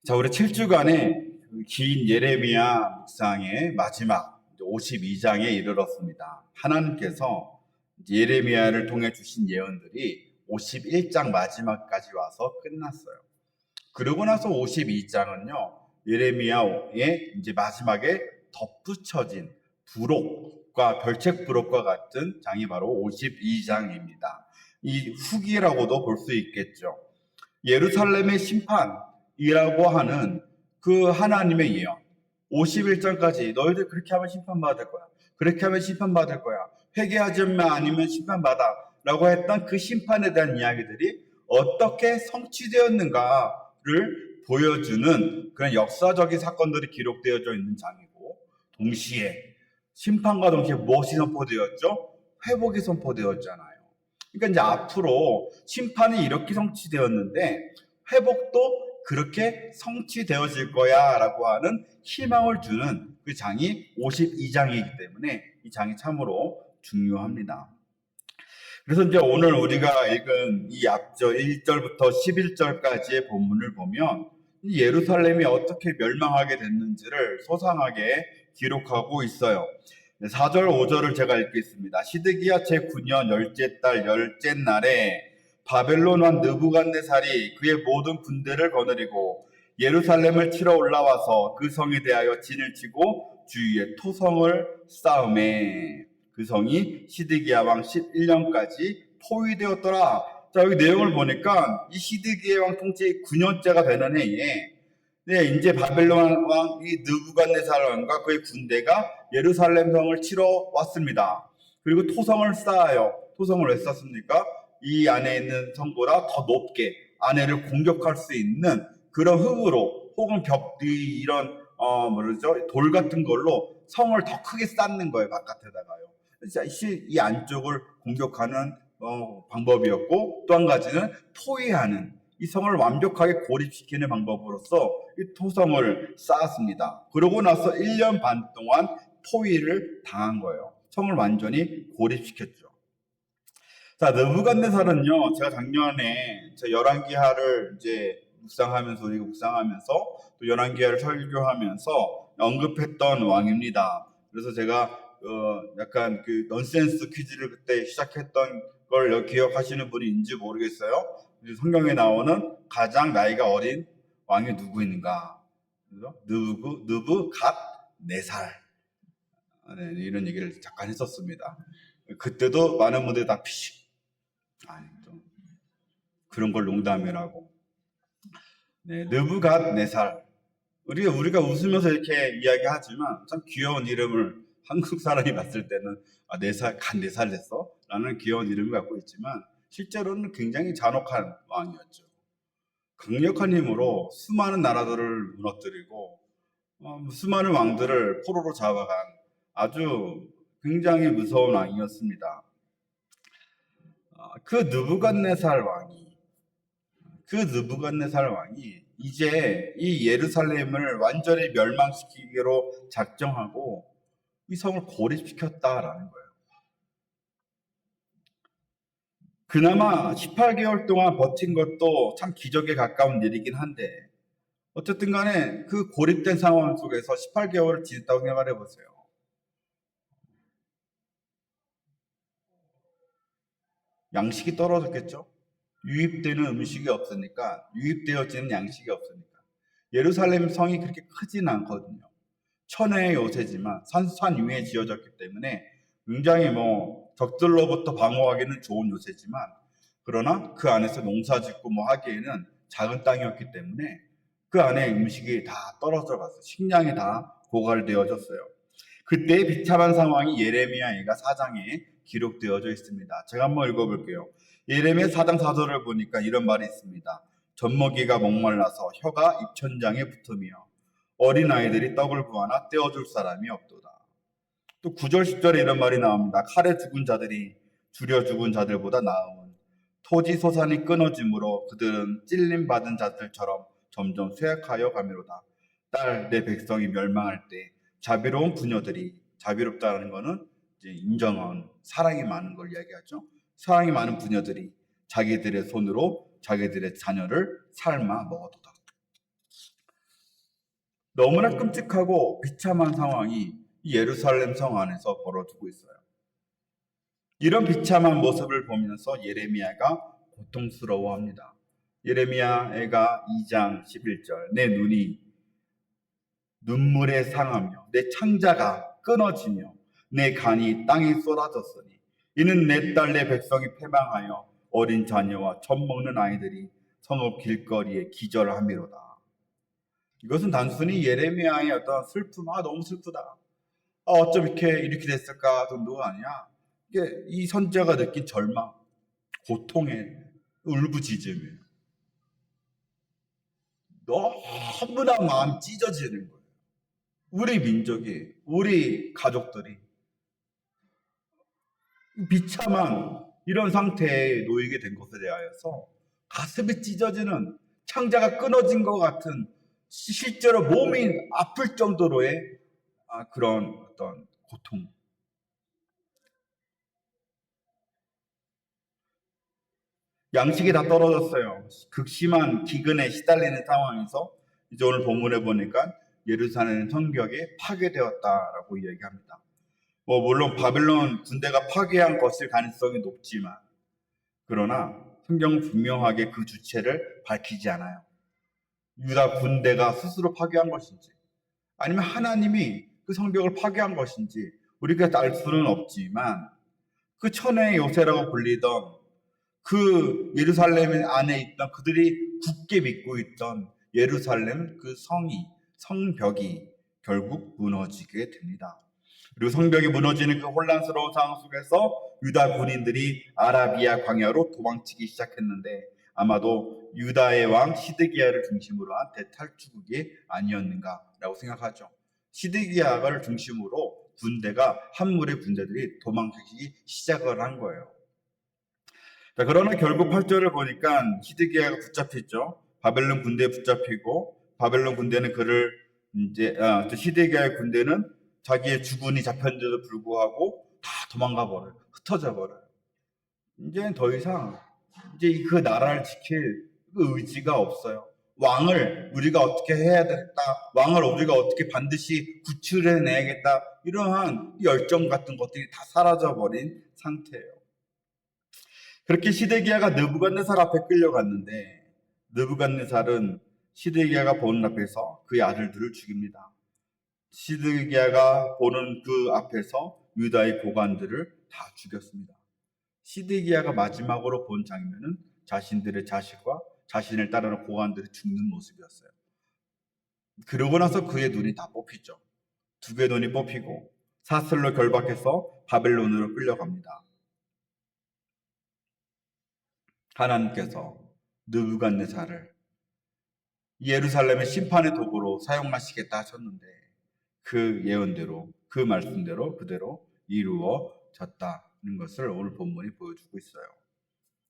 자, 우리 7주간의 긴 예레미야 묵상의 마지막 52장에 이르렀습니다. 하나님께서 예레미야를 통해 주신 예언들이 51장 마지막까지 와서 끝났어요. 그러고 나서 52장은요, 예레미야의 이제 마지막에 덧붙여진 부록과 별책 부록과 같은 장이 바로 52장입니다. 이 후기라고도 볼 수 있겠죠. 예루살렘의 심판이라고 하는 그 하나님의 예언. 51장까지 너희들 그렇게 하면 심판받을 거야. 그렇게 하면 심판받을 거야. 회개하지 않으면 심판받아. 라고 했던 그 심판에 대한 이야기들이 어떻게 성취되었는가를 보여주는 그런 역사적인 사건들이 기록되어져 있는 장이고, 동시에 심판과 동시에 무엇이 선포되었죠? 회복이 선포되었잖아요. 그러니까 이제 앞으로 심판이 이렇게 성취되었는데 회복도 그렇게 성취되어질 거야 라고 하는 희망을 주는 그 장이 52장이기 때문에 이 장이 참으로 중요합니다. 그래서 이제 오늘 우리가 읽은 이 앞절 1절부터 11절까지의 본문을 보면 예루살렘이 어떻게 멸망하게 됐는지를 소상하게 기록하고 있어요. 4절, 5절을 제가 읽겠습니다. 시드기야 제9년 열째 달 열째 날에 바벨론 왕 느부갓네살이 그의 모든 군대를 거느리고 예루살렘을 치러 올라와서 그 성에 대하여 진을 치고 주위에 토성을 쌓음에 그 성이 시드기야 왕 11년까지 포위되었더라. 자, 여기 내용을 보니까 이 시드기야 왕 통치 9년째가 되는 해에 이제 바벨론 왕 이 느부갓네살 왕과 그의 군대가 예루살렘 성을 치러 왔습니다. 그리고 토성을 쌓아요. 토성을 왜 쌓습니까? 이 안에 있는 성보다 더 높게 안에를 공격할 수 있는 그런 흙으로 혹은 벽뒤 이런 돌 같은 걸로 성을 더 크게 쌓는 거예요. 바깥에다가요. 이 안쪽을 공격하는 방법이었고, 또 한 가지는 포위하는, 이 성을 완벽하게 고립시키는 방법으로서 이 토성을 쌓았습니다. 그러고 나서 1년 반 동안 포위를 당한 거예요. 성을 완전히 고립시켰죠. 자, 느부갓네살은요, 제가 작년에 제 열왕기하를 이제 묵상하면서 또 열왕기하를 설교하면서 언급했던 왕입니다. 그래서 제가 약간 그 넌센스 퀴즈를 그때 시작했던 걸 기억하시는 분이 있는지 모르겠어요. 성경에 나오는 가장 나이가 어린 왕이 누구 있는가? 느부갓네살. 네, 이런 얘기를 잠깐 했었습니다. 그때도 많은 분들이 다 피식. 아니, 좀 그런 걸 농담이라고. 네, 느부갓네살. 우리가 웃으면서 이렇게 이야기하지만 참 귀여운 이름을 한국 사람이 봤을 때는 네 살 됐어? 라는 귀여운 이름을 갖고 있지만 실제로는 굉장히 잔혹한 왕이었죠. 강력한 힘으로 수많은 나라들을 무너뜨리고 수많은 왕들을 포로로 잡아간 아주 굉장히 무서운 왕이었습니다. 그 느부갓네살 왕이 이제 이 예루살렘을 완전히 멸망시키기로 작정하고 이 성을 고립시켰다라는 거예요. 그나마 18개월 동안 버틴 것도 참 기적에 가까운 일이긴 한데 어쨌든 간에 그 고립된 상황 속에서 18개월을 지냈다고 생각을 해보세요. 양식이 떨어졌겠죠? 유입되는 음식이 없으니까, 유입되어지는 양식이 없으니까. 예루살렘 성이 그렇게 크지는 않거든요. 천혜의 요새지만 산 위에 지어졌기 때문에 굉장히 적들로부터 방어하기는 좋은 요새지만, 그러나 그 안에서 농사 짓고 하기에는 작은 땅이었기 때문에 그 안에 음식이 다 떨어져 갔어요. 식량이 다 고갈되어졌어요. 그때의 비참한 상황이 예레미야가 4장에 기록되어져 있습니다. 제가 한번 읽어볼게요. 예레미야 4장 4절을 보니까 이런 말이 있습니다. 젖먹이가 목말라서 혀가 입천장에 붙으며 어린아이들이 떡을 구하나 떼어줄 사람이 없도다. 또 9절 10절에 이런 말이 나옵니다. 칼에 죽은 자들이 줄여 죽은 자들보다 나음은 토지 소산이 끊어짐으로 그들은 찔림받은 자들처럼 점점 쇠약하여 가미로다. 딸 내 백성이 멸망할 때 자비로운 부녀들이, 자비롭다는 거는 이제 인정한 사랑이 많은 걸 이야기하죠. 사랑이 많은 부녀들이 자기들의 손으로 자기들의 자녀를 삶아 먹어도다. 너무나 끔찍하고 비참한 상황이 이 예루살렘 성 안에서 벌어지고 있어요. 이런 비참한 모습을 보면서 예레미야가 고통스러워합니다. 예레미야가 2장 11절 내 눈이 눈물에 상하며 내 창자가 끊어지며 내 간이 땅에 쏟아졌으니 이는 내 딸 내 백성이 패망하여 어린 자녀와 젖 먹는 아이들이 성읍 길거리에 기절함이로다. 이것은 단순히 예레미야의 어떤 슬픔, 너무 슬프다. 어쩜 이렇게 됐을까 정도가 아니야. 이게 이 선지자가 느낀 절망, 고통의 울부짖음이에요. 너무나 마음 찢어지는 거예요. 우리 민족이, 우리 가족들이 비참한 이런 상태에 놓이게 된 것에 대하여서 가슴이 찢어지는, 창자가 끊어진 것 같은, 실제로 몸이 아플 정도로의 그런 어떤 고통. 양식이 다 떨어졌어요. 극심한 기근에 시달리는 상황에서 이제 오늘 본문에 보니까 예루살렘 성벽이 파괴되었다라고 이야기합니다. 물론 바벨론 군대가 파괴한 것일 가능성이 높지만, 그러나 성경은 분명하게 그 주체를 밝히지 않아요. 유다 군대가 스스로 파괴한 것인지, 아니면 하나님이 그 성벽을 파괴한 것인지 우리가 알 수는 없지만, 그 천혜의 요새라고 불리던 그 예루살렘 안에 있던, 그들이 굳게 믿고 있던 예루살렘 그 성벽이 결국 무너지게 됩니다. 그리고 성벽이 무너지는 그 혼란스러운 상황 속에서 유다 군인들이 아라비아 광야로 도망치기 시작했는데, 아마도 유다의 왕 시드기야를 중심으로 한 대탈출국이 아니었는가라고 생각하죠. 시드기야를 중심으로 한 무리의 군대들이 도망치기 시작을 한 거예요. 자, 그러나 결국 8절을 보니까 시드기야가 붙잡혔죠. 바벨론 군대에 붙잡히고, 바벨론 군대는 그를 시드기야의 군대는 자기의 주군이 잡혔는데도 불구하고 다 도망가 버려요. 흩어져 버려요. 이제 더 이상 그 나라를 지킬 그 의지가 없어요. 왕을 우리가 어떻게 해야 되겠다. 왕을 우리가 어떻게 반드시 구출해내야겠다. 이러한 열정 같은 것들이 다 사라져 버린 상태예요. 그렇게 시드기야가 느부갓네살 앞에 끌려갔는데, 느부갓네살은 시드기야가 보는 앞에서 그의 아들들을 죽입니다. 시드기야가 보는 그 앞에서 유다의 고관들을 다 죽였습니다. 시드기야가 마지막으로 본 장면은 자신들의 자식과 자신을 따르는 고관들이 죽는 모습이었어요. 그러고 나서 그의 눈이 다 뽑히죠. 두 개의 눈이 뽑히고 사슬로 결박해서 바벨론으로 끌려갑니다. 하나님께서 느부갓네살을 예루살렘의 심판의 도구로 사용하시겠다 하셨는데, 그 예언대로, 그 말씀대로 그대로 이루어졌다는 것을 오늘 본문이 보여주고 있어요.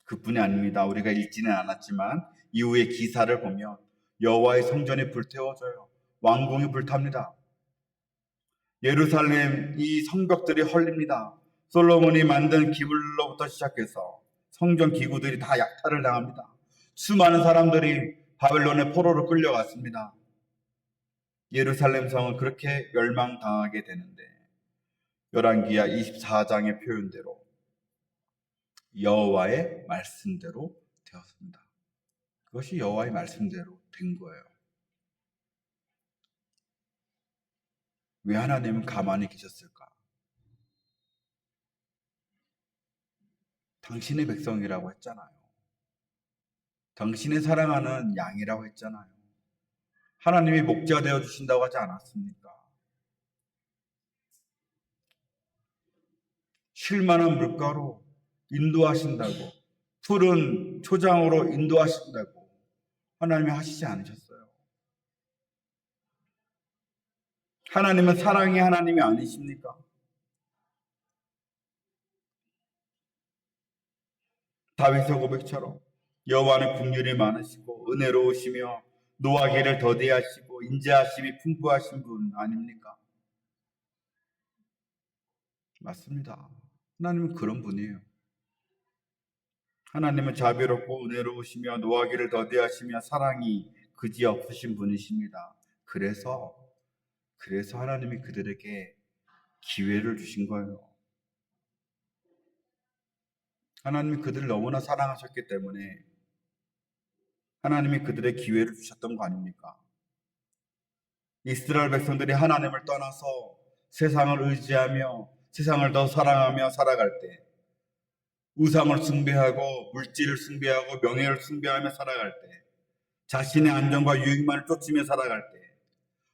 그뿐이 아닙니다. 우리가 읽지는 않았지만 이후의 기사를 보면 여호와의 성전이 불태워져요. 왕궁이 불탑니다. 예루살렘 이 성벽들이 헐립니다. 솔로몬이 만든 기물로부터 시작해서 성전 기구들이 다 약탈을 당합니다. 수많은 사람들이 바벨론의 포로로 끌려갔습니다. 예루살렘 성은 그렇게 멸망당하게 되는데, 열왕기하 24장의 표현대로 여호와의 말씀대로 되었습니다. 그것이 여호와의 말씀대로 된 거예요. 왜 하나님은 가만히 계셨을까? 당신의 백성이라고 했잖아요. 당신의 사랑하는 양이라고 했잖아요. 하나님이 목자 되어 주신다고 하지 않았습니까? 쉴만한 물가로 인도하신다고, 푸른 초장으로 인도하신다고 하나님이 하시지 않으셨어요. 하나님은 사랑의 하나님이 아니십니까? 다윗의 고백처럼 여호와는 긍휼이 많으시고 은혜로우시며 노하기를 더디하시고 인자하심이 풍부하신 분 아닙니까? 맞습니다. 하나님은 그런 분이에요. 하나님은 자비롭고 은혜로우시며 노하기를 더디하시며 사랑이 그지없으신 분이십니다. 그래서 하나님이 그들에게 기회를 주신 거예요. 하나님이 그들을 너무나 사랑하셨기 때문에 하나님이 그들의 기회를 주셨던 거 아닙니까? 이스라엘 백성들이 하나님을 떠나서 세상을 의지하며 세상을 더 사랑하며 살아갈 때, 우상을 숭배하고 물질을 숭배하고 명예를 숭배하며 살아갈 때, 자신의 안정과 유익만을 쫓으며 살아갈 때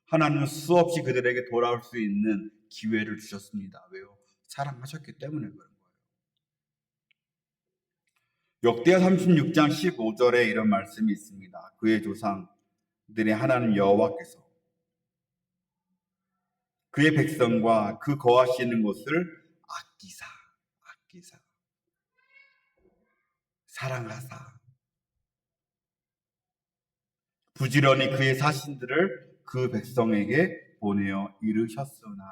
하나님은 수없이 그들에게 돌아올 수 있는 기회를 주셨습니다. 왜요? 사랑하셨기 때문에 그런 거예요. 역대하 36장 15절에 이런 말씀이 있습니다. 그의 조상들의 하나님 여호와께서 그의 백성과 그 거하시는 곳을 아끼사 사랑하사 부지런히 그의 사신들을 그 백성에게 보내어 이르셨으나.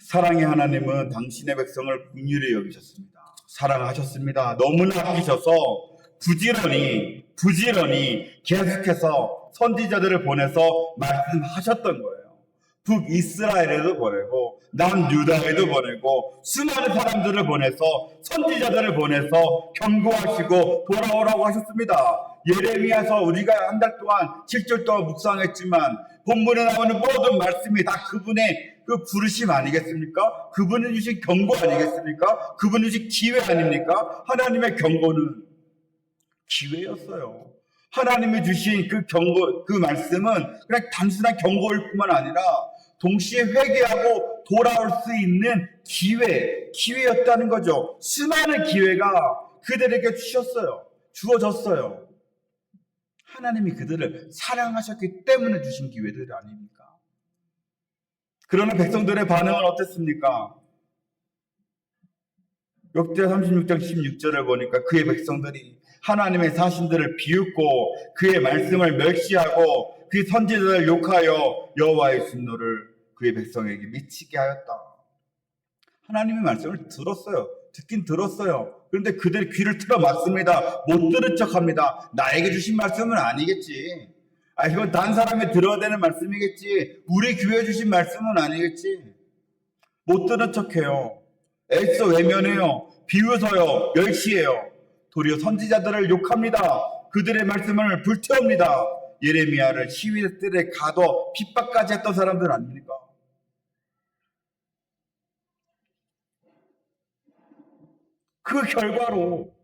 사랑의 하나님은 당신의 백성을 긍휼히 여기셨습니다. 사랑하셨습니다. 너무나 아끼셔서 부지런히 계속해서 선지자들을 보내서 말씀하셨던 거예요. 북이스라엘에도 보내고 남유다에도 보내고 수많은 사람들을 보내서 선지자들을 보내서 경고하시고 돌아오라고 하셨습니다. 예레미야서 우리가 한 달 동안 7절 동안 묵상했지만 본문에 나오는 모든 말씀이 다 그분의 그 부르심 아니겠습니까? 그분이 주신 경고 아니겠습니까? 그분이 주신 기회 아닙니까? 하나님의 경고는 기회였어요. 하나님이 주신 그 경고, 그 말씀은 그냥 단순한 경고일 뿐만 아니라 동시에 회개하고 돌아올 수 있는 기회였다는 거죠. 수많은 기회가 그들에게 주어졌어요. 하나님이 그들을 사랑하셨기 때문에 주신 기회들이 아닙니까? 그러나 백성들의 반응은 어땠습니까? 역대하 36장 16절을 보니까 그의 백성들이 하나님의 사신들을 비웃고 그의 말씀을 멸시하고 그 선지자들을 욕하여 여호와의 진노를 그의 백성에게 미치게 하였다. 하나님의 말씀을 듣긴 들었어요. 그런데 그들이 귀를 틀어 막습니다. 못 들은 척합니다. 나에게 주신 말씀은 아니겠지. 이건 다른 사람이 들어야 되는 말씀이겠지. 우리 교회에 주신 말씀은 아니겠지. 못 들은 척해요. 애써 외면해요. 비웃어요. 멸시해요. 도리어 선지자들을 욕합니다. 그들의 말씀을 불태웁니다. 예레미야를 시위들에 가둬 핍박까지 했던 사람들 아닙니까? 그 결과로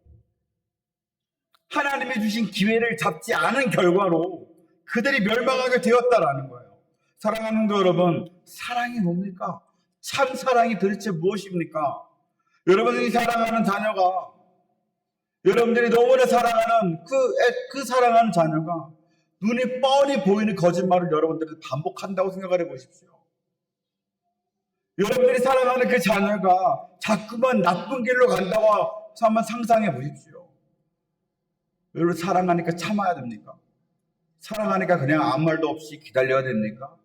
하나님이 주신 기회를 잡지 않은 결과로 그들이 멸망하게 되었다라는 거예요. 사랑하는 여러분, 사랑이 뭡니까? 참 사랑이 도대체 무엇입니까? 여러분이 사랑하는 자녀가, 여러분들이 너무나 사랑하는 그 사랑하는 자녀가 눈이 뻔히 보이는 거짓말을 여러분들이 반복한다고 생각을 해보십시오. 여러분들이 사랑하는 그 자녀가 자꾸만 나쁜 길로 간다고 한번 상상해 보십시오. 여러분 사랑하니까 참아야 됩니까? 사랑하니까 그냥 아무 말도 없이 기다려야 됩니까?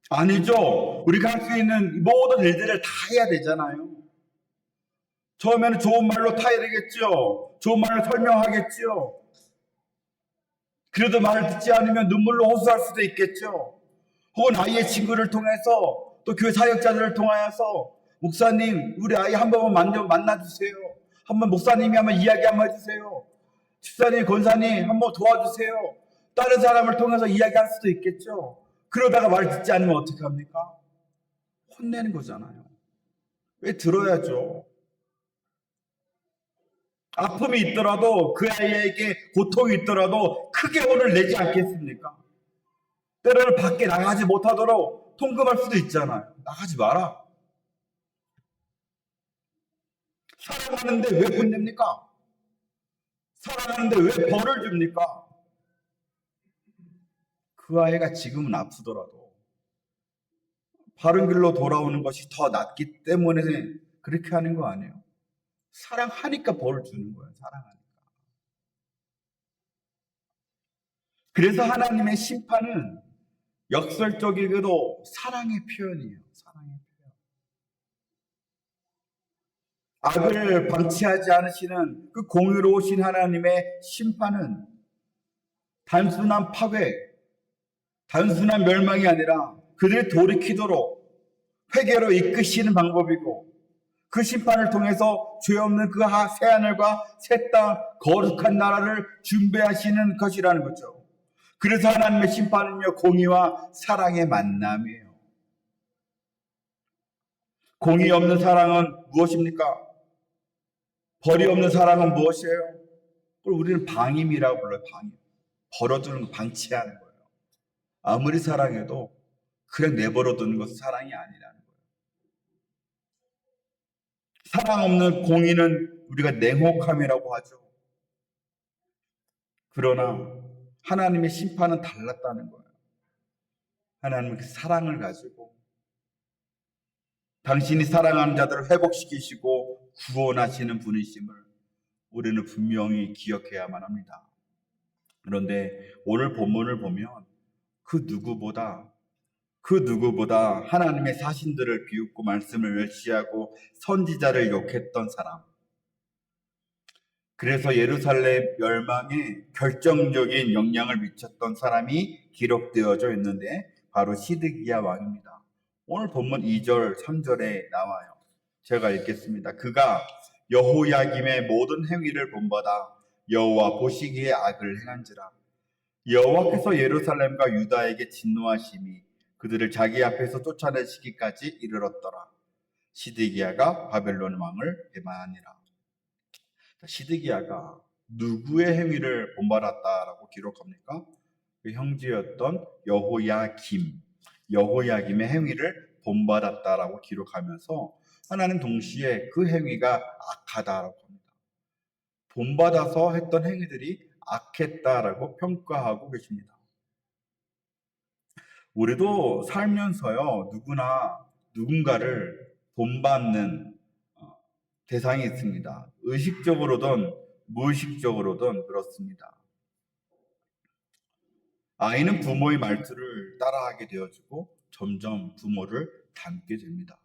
아니죠. 우리가 할 수 있는 모든 일들을 다 해야 되잖아요. 처음에는 좋은 말로 타야 되겠죠. 좋은 말로 설명하겠죠. 그래도 말을 듣지 않으면 눈물로 호소할 수도 있겠죠. 혹은 아이의 친구를 통해서 또 교회 사역자들을 통하여서 목사님 우리 아이 한 번만 만나주세요. 한번 목사님이 한번 이야기 한번 해주세요. 집사님 권사님 한번 도와주세요. 다른 사람을 통해서 이야기할 수도 있겠죠. 그러다가 말 듣지 않으면 어떻게 합니까? 혼내는 거잖아요. 왜 들어야죠. 아픔이 있더라도 그 아이에게 고통이 있더라도 크게 혼을 내지 않겠습니까? 때로는 밖에 나가지 못하도록 통금할 수도 있잖아요. 나가지 마라. 사랑하는데 왜 혼냅니까? 사랑하는데 왜 벌을 줍니까? 그 아이가 지금은 아프더라도 바른 길로 돌아오는 것이 더 낫기 때문에 그렇게 하는 거 아니에요? 사랑하니까 벌을 주는 거예요. 사랑하니까. 그래서 하나님의 심판은 역설적이게도 사랑의 표현이에요. 사랑의 표현. 악을 방치하지 않으시는 그 공의로우신 하나님의 심판은 단순한 파괴, 단순한 멸망이 아니라 그들이 돌이키도록 회개로 이끄시는 방법이고, 그 심판을 통해서 죄 없는 그 새하늘과 새 땅, 거룩한 나라를 준비하시는 것이라는 거죠. 그래서 하나님의 심판은요, 공의와 사랑의 만남이에요. 공의 없는 사랑은 무엇입니까? 벌이 없는 사랑은 무엇이에요? 그걸 우리는 방임이라고 불러요. 방임. 벌어두는 거, 방치하는 거예요. 아무리 사랑해도 그냥 내버려두는 것은 사랑이 아니라는 거예요. 사랑 없는 공의는 우리가 냉혹함이라고 하죠. 그러나 하나님의 심판은 달랐다는 거예요. 하나님은 그 사랑을 가지고 당신이 사랑하는 자들을 회복시키시고 구원하시는 분이심을 우리는 분명히 기억해야만 합니다. 그런데 오늘 본문을 보면 그 누구보다 하나님의 사신들을 비웃고 말씀을 멸시하고 선지자를 욕했던 사람, 그래서 예루살렘 멸망에 결정적인 영향을 미쳤던 사람이 기록되어져 있는데 바로 시드기야 왕입니다. 오늘 본문 2절, 3절에 나와요. 제가 읽겠습니다. 그가 여호야김의 모든 행위를 본받아 여호와 보시기에 악을 행한지라. 여호와께서 예루살렘과 유다에게 진노하심이 그들을 자기 앞에서 쫓아내시기까지 이르렀더라. 시드기야가 바벨론 왕을 배반하니라. 시드기야가 누구의 행위를 본받았다라고 기록합니까? 그 형제였던 여호야김의 행위를 본받았다라고 기록하면서 하나님 동시에 그 행위가 악하다라고 합니다. 본받아서 했던 행위들이 악했다라고 평가하고 계십니다. 우리도 살면서요, 누군가를 본받는 대상이 있습니다. 의식적으로든 무의식적으로든 그렇습니다. 아이는 부모의 말투를 따라하게 되어지고 점점 부모를 닮게 됩니다.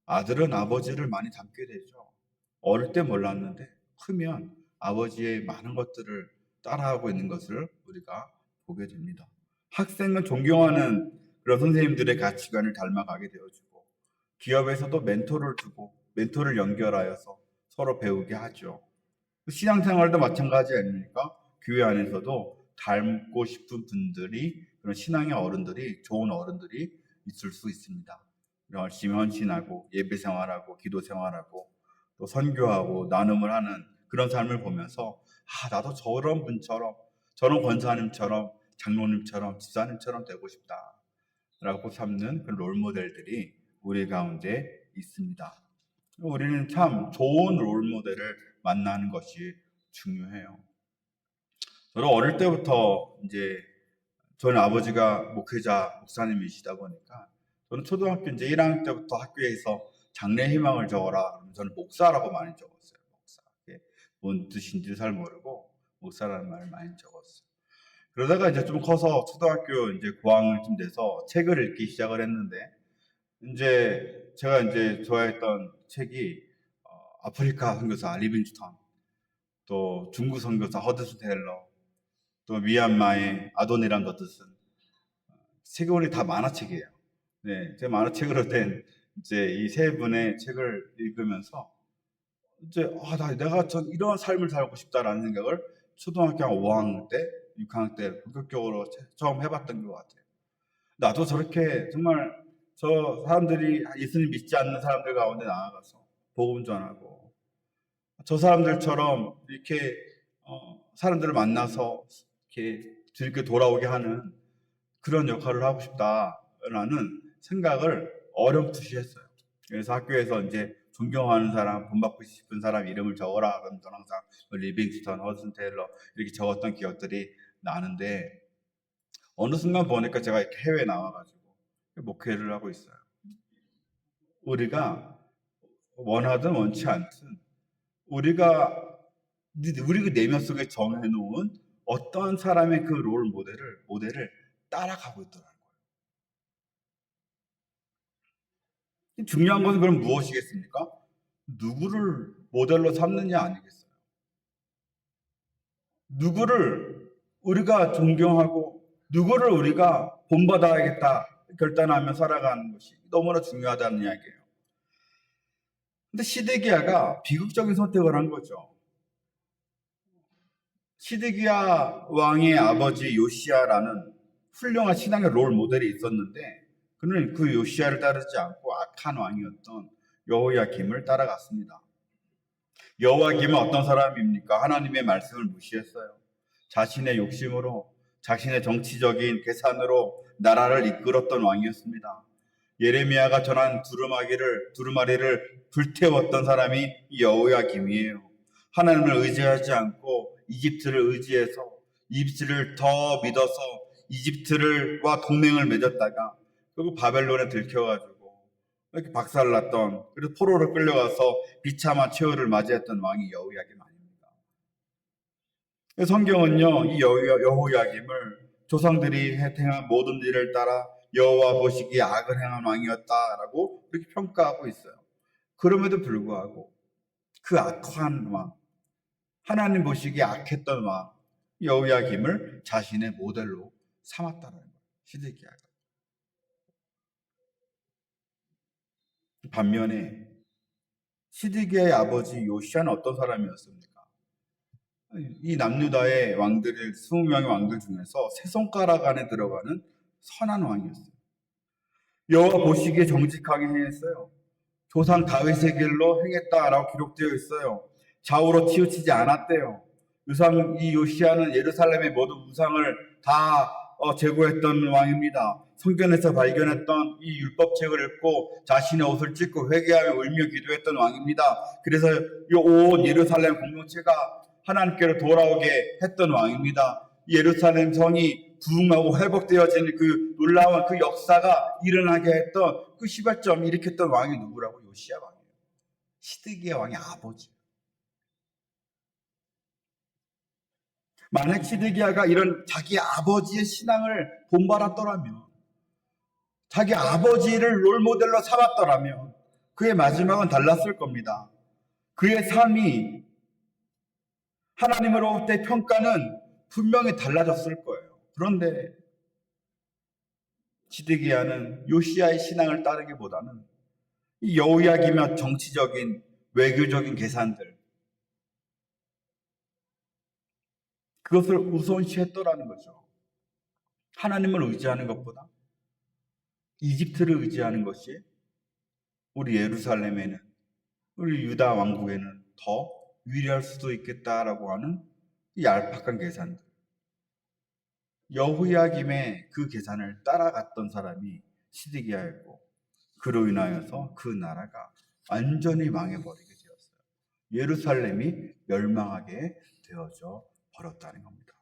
아들은 아버지를 많이 닮게 되죠. 어릴 때 몰랐는데 크면 아버지의 많은 것들을 따라하고 있는 것을 우리가 보게 됩니다. 학생은 존경하는 그런 선생님들의 가치관을 닮아가게 되어지고, 기업에서도 멘토를 연결하여서 서로 배우게 하죠. 신앙생활도 마찬가지 아닙니까? 교회 안에서도 닮고 싶은 분들이, 그런 신앙의 어른들이, 좋은 어른들이 있을 수 있습니다. 열심히 헌신하고 예배 생활하고 기도 생활하고 또 선교하고 나눔을 하는 그런 삶을 보면서 나도 저런 분처럼, 저런 권사님처럼, 장로님처럼, 집사님처럼 되고 싶다라고 삼는 그런 롤모델들이 우리 가운데 있습니다. 우리는 참 좋은 롤모델을 만나는 것이 중요해요. 저는 어릴 때부터 저는 아버지가 목사님이시다 보니까 저는 초등학교 1학년 때부터 학교에서 장래 희망을 적어라. 그러면 저는 목사라고 많이 적었어요. 목사. 뭔 뜻인지 잘 모르고 목사라는 말을 많이 적었어요. 그러다가 좀 커서 초등학교 고학년쯤 돼서 책을 읽기 시작을 했는데, 제가 좋아했던 책이 아프리카 선교사 리빙스턴, 또 중국 선교사 허드슨 테일러, 또 미얀마의 아도니란 더드슨, 책이 다 만화책이에요. 네, 제 만화책으로 된 이 세 분의 책을 읽으면서 내가 이런 삶을 살고 싶다라는 생각을 초등학교 5학년 때, 6학년 때 본격적으로 처음 해봤던 것 같아요. 나도 저렇게 정말 저 사람들이 예수님 믿지 않는 사람들 가운데 나아가서 복음 전하고, 저 사람들처럼 이렇게 사람들을 만나서 이렇게 즐겨 돌아오게 하는 그런 역할을 하고 싶다라는 생각을 어렴풋이 했어요. 그래서 학교에서 존경하는 사람, 본받고 싶은 사람 이름을 적어라 그러면 저는 항상 리빙스턴, 허드슨 테일러 이렇게 적었던 기억들이 나는데, 어느 순간 보니까 제가 이렇게 해외에 나와가지고 목회를 하고 있어요. 우리가 원하든 원치 않든 우리가 내면 속에 정해놓은 어떤 사람의 그 롤 모델을 따라가고 있더라고요. 중요한 것은 그럼 무엇이겠습니까? 누구를 모델로 삼느냐 아니겠어요? 누구를 우리가 존경하고 누구를 우리가 본받아야겠다 결단하며 살아가는 것이 너무나 중요하다는 이야기예요. 근데 시드기야가 비극적인 선택을 한 거죠. 시드기야 왕의 아버지 요시야라는 훌륭한 신앙의 롤 모델이 있었는데 그는 그 요시야를 따르지 않고 악한 왕이었던 여호야김을 따라갔습니다. 여호야김은 어떤 사람입니까? 하나님의 말씀을 무시했어요. 자신의 욕심으로, 자신의 정치적인 계산으로 나라를 이끌었던 왕이었습니다. 예레미야가 전한 두루마리를 불태웠던 사람이 여호야김이에요. 하나님을 의지하지 않고 이집트를 의지해서 이집트를 더 믿어서 이집트와 동맹을 맺었다가 결국 바벨론에 들켜가지고 이렇게 박살났던, 그래서 포로로 끌려가서 비참한 최후를 맞이했던 왕이 여호야김 아닙니까? 성경은요, 이 여호야김을 조상들이 행한 모든 일을 따라 여호와 보시기에 악을 행한 왕이었다라고 그렇게 평가하고 있어요. 그럼에도 불구하고 그 악한 왕, 하나님 보시기에 악했던 왕 여호야김을 자신의 모델로 삼았다는 거예요. 시드기야가. 반면에 시드기야의 아버지 요시야는 어떤 사람이었습니까? 이 남유다의 왕들, 20명의 왕들 중에서 세 손가락 안에 들어가는 선한 왕이었어요. 여호와 보시기에 정직하게 행했어요. 조상 다윗의 길로 행했다라고 기록되어 있어요. 좌우로 치우치지 않았대요. 이 요시야는 예루살렘의 모든 우상을 다 제거했던 왕입니다. 성전에서 발견했던 이 율법책을 읽고 자신의 옷을 찢고 회개하며 울며 기도했던 왕입니다. 그래서 이 온 예루살렘 공동체가 하나님께로 돌아오게 했던 왕입니다. 예루살렘 성이 부흥하고 회복되어지는 그 놀라운 그 역사가 일어나게 했던 그 시발점 일으켰던 왕이 누구라고? 요시야 왕이에요. 시드기야 왕의 아버지. 만약 시드기야가 이런 자기 아버지의 신앙을 본받았더라면, 자기 아버지를 롤모델로 삼았더라면 그의 마지막은 달랐을 겁니다. 그의 삶이 하나님으로부터의 평가는 분명히 달라졌을 거예요. 그런데 시드기야는 요시야의 신앙을 따르기보다는 이 여호야김의 정치적인 외교적인 계산들, 그것을 우선시했더라는 거죠. 하나님을 의지하는 것보다 이집트를 의지하는 것이 우리 예루살렘에는, 우리 유다 왕국에는 더 유리할 수도 있겠다라고 하는 이 얄팍한 계산들. 여호야김의 그 계산을 따라갔던 사람이 시드기야였고, 그로 인하여서 그 나라가 완전히 망해버리게 되었어요. 예루살렘이 멸망하게 되어져 버렸다는 겁니다.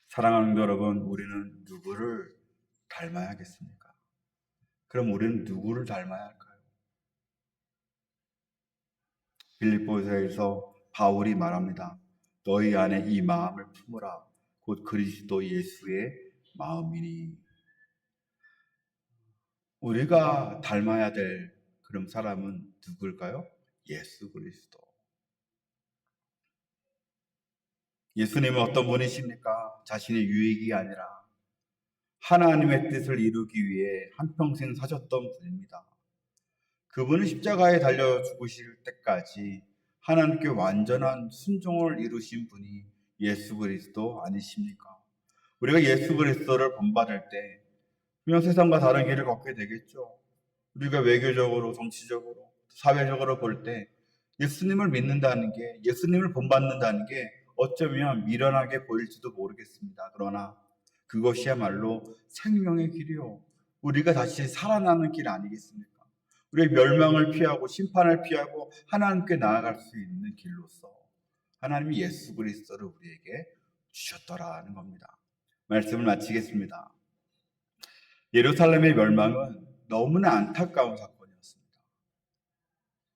사랑하는 여러분, 우리는 누구를 닮아야겠습니까? 그럼 우리는 누구를 닮아야 할까요? 빌립보서에서 바울이 말합니다. 너희 안에 이 마음을 품으라. 곧 그리스도 예수의 마음이니. 우리가 닮아야 될 그런 사람은 누굴까요? 예수 그리스도. 예수님은 어떤 분이십니까? 자신의 유익이 아니라 하나님의 뜻을 이루기 위해 한평생 사셨던 분입니다. 그분은 십자가에 달려 죽으실 때까지 하나님께 완전한 순종을 이루신 분이 예수 그리스도 아니십니까? 우리가 예수 그리스도를 본받을 때 그냥 세상과 다른 길을 걷게 되겠죠. 우리가 외교적으로, 정치적으로, 사회적으로 볼 때 예수님을 믿는다는 게, 예수님을 본받는다는 게 어쩌면 미련하게 보일지도 모르겠습니다. 그러나 그것이야말로 생명의 길이요. 우리가 다시 살아나는 길 아니겠습니까? 우리의 멸망을 피하고 심판을 피하고 하나님께 나아갈 수 있는 길로서 하나님이 예수 그리스도를 우리에게 주셨더라는 겁니다. 말씀을 마치겠습니다. 예루살렘의 멸망은 너무나 안타까운 사건이었습니다.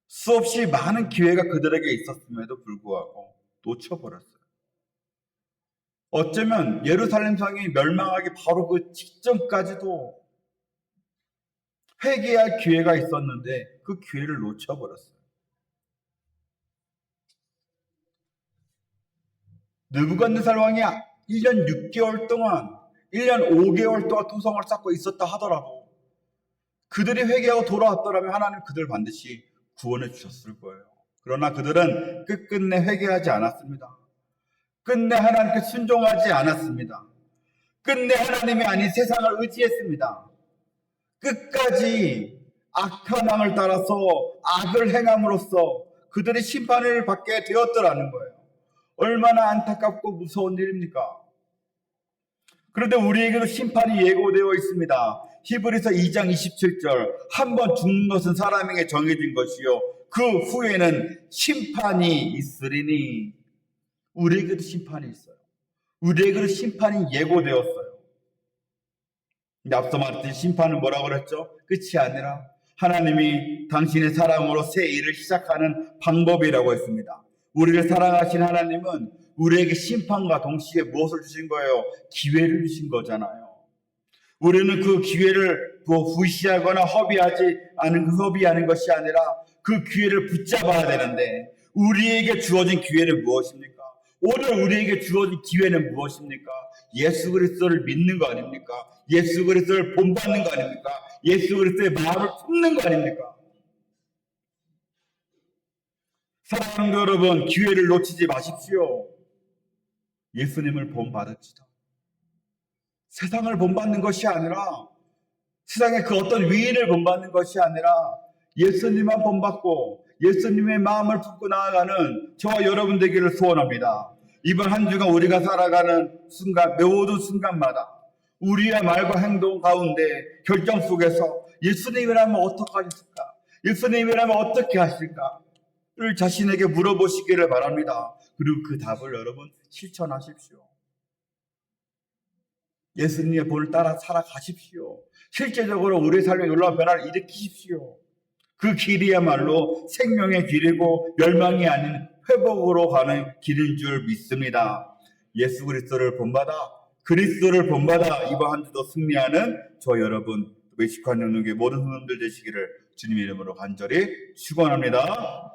수없이 많은 기회가 그들에게 있었음에도 불구하고 놓쳐버렸어요. 어쩌면 예루살렘 성이 멸망하기 바로 그 직전까지도 회개할 기회가 있었는데 그 기회를 놓쳐버렸어요. 느부갓네살 왕이 1년 6개월 동안 1년 5개월 동안 토성을 쌓고 있었다 하더라도 그들이 회개하고 돌아왔더라면 하나님 그들 반드시 구원해 주셨을 거예요. 그러나 그들은 끝끝내 회개하지 않았습니다. 끝내 하나님께 순종하지 않았습니다. 끝내 하나님이 아닌 세상을 의지했습니다. 끝까지 악한 왕을 따라서 악을 행함으로써 그들이 심판을 받게 되었더라는 거예요. 얼마나 안타깝고 무서운 일입니까? 그런데 우리에게도 심판이 예고되어 있습니다. 히브리서 2장 27절, 한 번 죽는 것은 사람에게 정해진 것이요 그 후에는 심판이 있으리니. 우리에게도 심판이 있어요. 우리에게도 심판이 예고되었어요. 근데 앞서 말했듯이 심판은 뭐라고 그랬죠? 끝이 아니라 하나님이 당신의 사랑으로 새 일을 시작하는 방법이라고 했습니다. 우리를 사랑하신 하나님은 우리에게 심판과 동시에 무엇을 주신 거예요? 기회를 주신 거잖아요. 우리는 그 기회를 무시하거나 허비하는 것이 아니라 그 기회를 붙잡아야 되는데, 우리에게 주어진 기회는 무엇입니까? 오늘 우리에게 주어진 기회는 무엇입니까? 예수 그리스도를 믿는 거 아닙니까? 예수 그리스도를 본받는 거 아닙니까? 예수 그리스도의 마음을 품는 거 아닙니까? 사랑하는 여러분, 기회를 놓치지 마십시오. 예수님을 본받읍시다. 세상을 본받는 것이 아니라, 세상의 그 어떤 위인을 본받는 것이 아니라 예수님만 본받고 예수님의 마음을 품고 나아가는 저와 여러분 되기를 소원합니다. 이번 한 주간 우리가 살아가는 순간, 모든 순간마다 우리의 말과 행동 가운데 결정 속에서 예수님이라면 어떻게 하실까? 예수님이라면 어떻게 하실까? 를 자신에게 물어보시기를 바랍니다. 그리고 그 답을 여러분 실천하십시오. 예수님의 본을 따라 살아가십시오. 실제적으로 우리의 삶에 놀라운 변화를 일으키십시오. 그 길이야말로 생명의 길이고 멸망이 아닌 회복으로 가는 길인 줄 믿습니다. 예수 그리스도를 본받아, 그리스도를 본받아 이번 한 주도 승리하는 저 여러분, 멕시코 한영육의 모든 성도들 되시기를 주님의 이름으로 간절히 축원합니다.